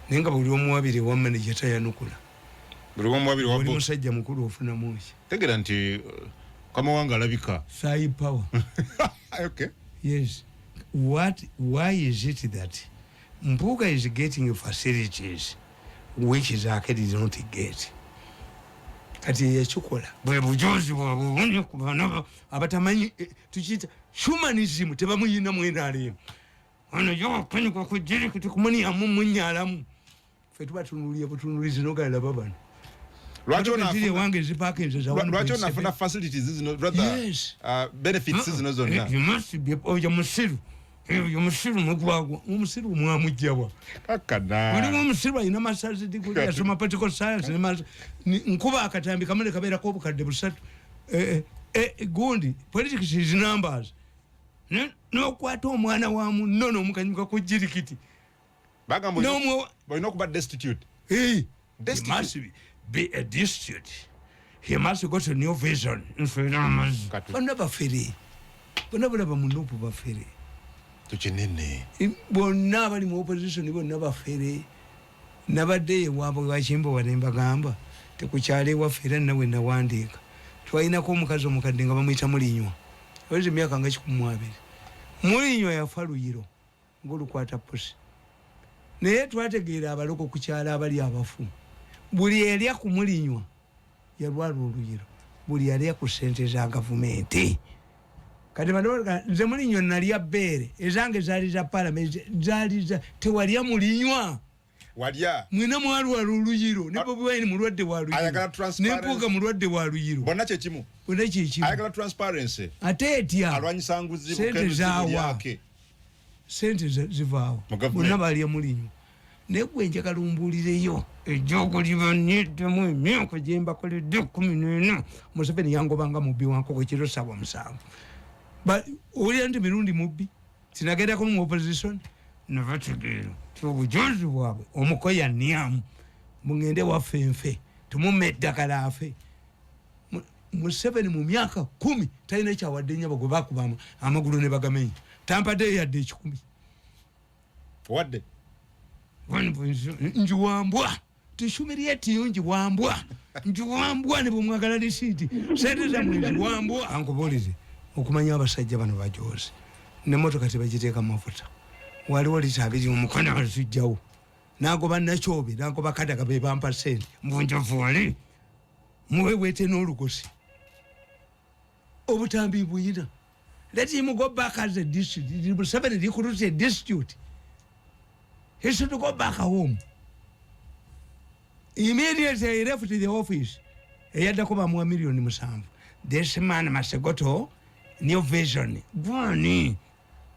naye nga buli omu wabiri wa manager tayanukula buli omu wabiri wa musajja mukulu ofunamu ki tegera nti kama wanga alabika sai power. Okay, yes. Why is it that Mpuuga is getting facilities which is did not get? Kati yachukula bwe bujozi bwabwe kubana abatamanyi tukita humanism tebamuyina mwenda ali ano yo kwenye kwa kujiri kutukumani amunyalamu fe tubatunulya butunulizi nogala babana lwacho na ndire wange zipackage za wanu lwacho nafuna facilities is not rather yes. Benefits is not zonna you must be oya musiru yo musiru mugwagwa umusiru mwamujjawa akana uli umusiru ina masazi diguli ya soma political science nkuba akatambi kamale kabera ko bukadde busatu gundi politics is numbers no kwata omwana wa munono mukanyuka ko jirikiti bagambo no boyino kuba destitute destitute must be a destitute. He must go to new vision bana bafere bana bamunupu bafere tuchenene bonna bali mu opposition bonna bafere nabadde wabo bachimbo wanemba gamba tekukyale wafere nawe nawandika twalina ko omukazi omukadde nga bamuyita Mulinywa ozi myaka nga 12 Mulinywa yafa Luyiro ngolukwata pusi naye twategeera abaloko kukyala abali abafu buli erya ku Mulinywa yalwala Luyiro buli erya ku sente za gavumenti kati banoga nze Mulinywa nalya bere ezange zali za parliament zali za tewalya Mulinywa walya mwina mwalwa Luyiro ne Bobi Wine mulwadde wa Luyiro ayagala transparency ne Mpuuga mulwadde wa Luyiro bonna kye kimu ayagala transparency ate etya alwanyisa nguzi bukebuzi yake sente zivaawo bonna balya Mulinywa ne gwe njagala umbuulireyo ejjogo libaniddemu emyaka gye mbakoledde 14 Museveni yangobanga mubbi wankoko ekiro 7 owulira nti Mirundi mubbi sinagendako mu opposition nabategeera obujozi bwabwe omukoya nyamu mungende waffe nfe tumumme eddagala afe Museveni mu myaka 10 talina ekyawadde nnyabo gwe bakuba amagulu ne bagamenya tampaddeyo yadde 10 wadde njiwambwa tishumirieti njiwambwa njiwambwa ne bumwagala lisiti sente za mwezi wambwa ankubulize okumanya abasajja bano bajozi ne motoka tebagiteeka mafuta waliwo litabiri omukono azijjawo nagoba nakyobe nagoba kadaga be bampa sente mbunjovu wali muwewete n'olugosi obutambi buyina let him go back as a district. Museveni recruited a district. He should go back home. Immediately he left the office. He had to come a million musambu. This man must go to new vision. Gwani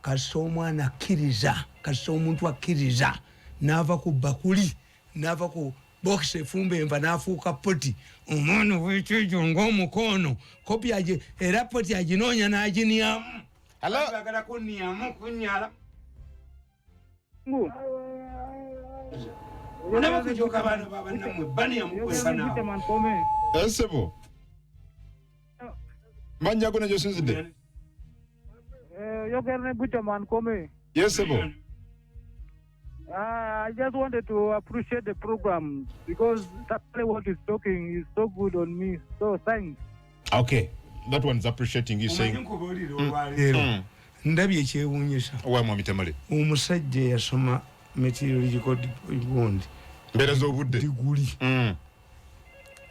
kasomwana kiriza, kasomuntu akiriza. Nava ku bakuli, nava ku box fumbe mva nafuuka poti. Omwana w'ekijo ng'omukono. Kopi aje era poti aginonya n'aginiamu. Hello. Bagala kunniamu kunnyala. Unaba kujoka bana baba namwe bani amukwekana. Esebo. Manya kuna josinzide. Yogerne Butaman Kome. Yes, Sebo. I just wanted to appreciate the program because Tamale what is talking is so good on me. So thanks. Okay, that one's appreciating you saying. Ndabye kyewunyisa. Wa mwami Tamale. Omusajja yasoma meteorological bond. Mbera z'obudde. Diguli.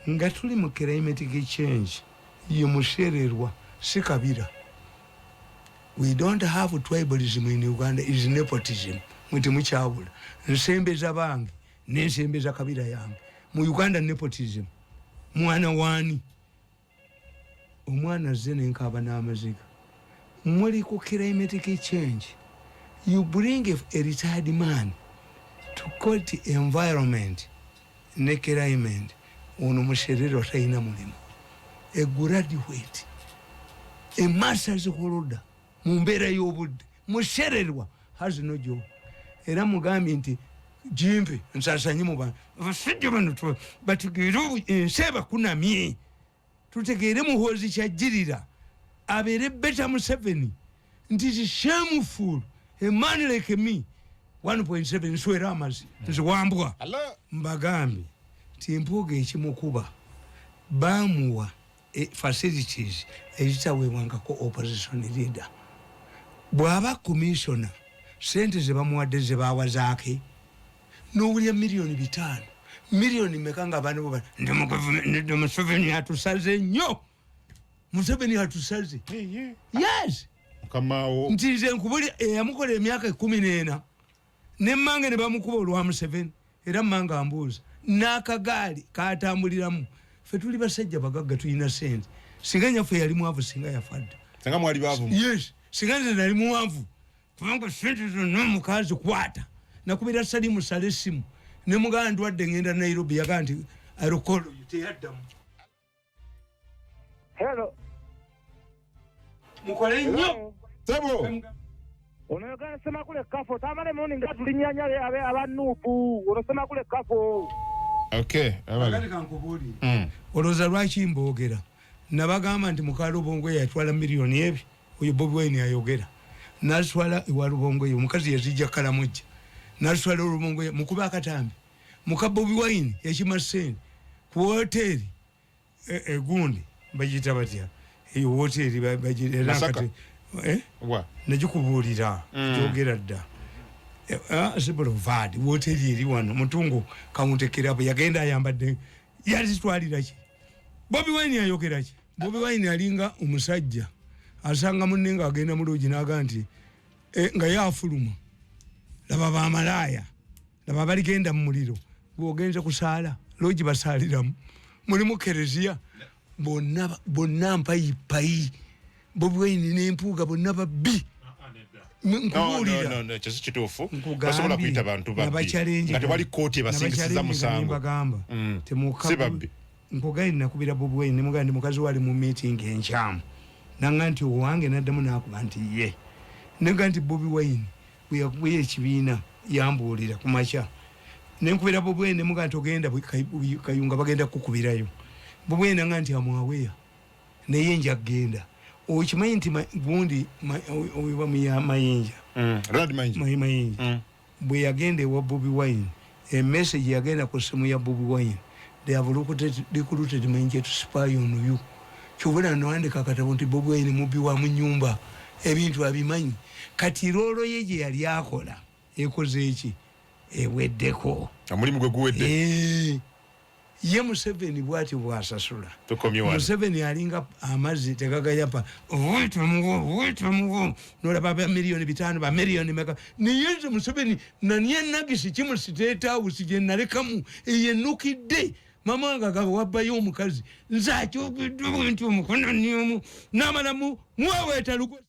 Nga tuli mu climatic change. Ye mushererwa sikabira. We don't have tribalism in Uganda, is nepotism. muti mukyawula nsembeza bange nensembeza kabira yange mu Uganda nepotism mwana wani omwana zene nkaba n'amaziga muli ku climatic change. You bring a retired man to court environment ne climate ono musherero taina mulimu a graduate a master's holder mumbera y'obudde mushererwa has no job era mugambi nti jimpe nsasanyi mu bantu abasajja bano bategeere enseba kunamye tutegeere muhoozi kyajjirira abeere beta MUSEVENI nti is shameful a man like me 1.7 nswera amazi nziwambwa mbagambi ti Mpuuga ekimukuba bamuwa facilities ezitaweebwangako opposition leader bw'aba commissioner sente ze bamuwadde ze bawazaake n'owulya $5 million mekanga bano ndi MUSEVENI atusaze nnyo MUSEVENI atusaze yes kamawo nti nze nkubuli eyamukola emyaka 14 ne mmange ne bamukuba olwa MUSEVENI era mmanga ambuuza n'akagaali katambuliramu ffe tuli basajja bagagga tulina sente singa nyaffe yali mwavu singa yafadde singa mwali baavu yes singa nze nali mwavu kubanga sente zonna mukazi kwata nakubira Salimu Sale essimu ne muganda ndwadde ngenda Nairobi yaga nti alukolo teyaddamu. Hello. Mukole nnyo. Sebo. Onogana sema kule kafo tamale moni ngatu linyanya abe abanupu onosema kule kafo. Okay, abali kankubuli. Oloza lwaki mbogera nabagamba nti mukalo bongo yatwala milioni ebi oyo Bobi Wine ayogera naswala iwalubongo yo mukazi yazija kala mujja naswala olubongo mukuba akatambi muka Bobi Wine yakimasene ku hoteli egundi bajita batya eyo hoteli bajira nakati wa najikubulira jogera dda asibolo vadi hoteli eri wano mutungo kamutekera abo yagenda ayambadde yazitwalira ki Bobi Wine ayogera ki Bobi Wine alinga omusajja asanga munenga agenda muloji naganti nga yafuluma laba bamalaya laba baligenda mu muliro bogenze kusala loji basaliramu muri mu kerezia bonna mpayi Bobi Wine ne Mpuuga bonna babbi no kyesi kituufu basobola kuyita bantu babbi nga tewali kooti ebasingisiza musango temukabbi nkugenda nakubira Bobi Wine ne mugandi mukazi wali mu meeting enkyamu nanganti owange naddamu nakuba nti ye neganti Bobi Wine bwe ekibiina yambuulira ku makya nenkubira Bobi Wine muganti ogenda kayunga bagenda kukubirayo Bobi Wine nanganti amwaweya naye nja genda okimanyi nti gundi oba mayinja Rad Mayinja bwe yagenda ewa Bobi Wine a message yagenda ku simu ya Bobi Wine they have recruited Mayinja to spy on you kyobula nwandika katabo nti Bobi Wine mubi wa mu nyumba ebintu abimanyi kati rolo yeje yali akola ekoze eki eweddeko amulimu gwe guwedde ye MUSEVENI bwati bwasasula MUSEVENI alinga amazi tegagayapa nolaba ba milioni 5 ba milioni meka niyenze MUSEVENI naniye nagisi kimu siteta usije nalekamu yenukidde mama nga wabbayo omukazi nzakyo bintu omukono niyomu namalamu mwaweta lugo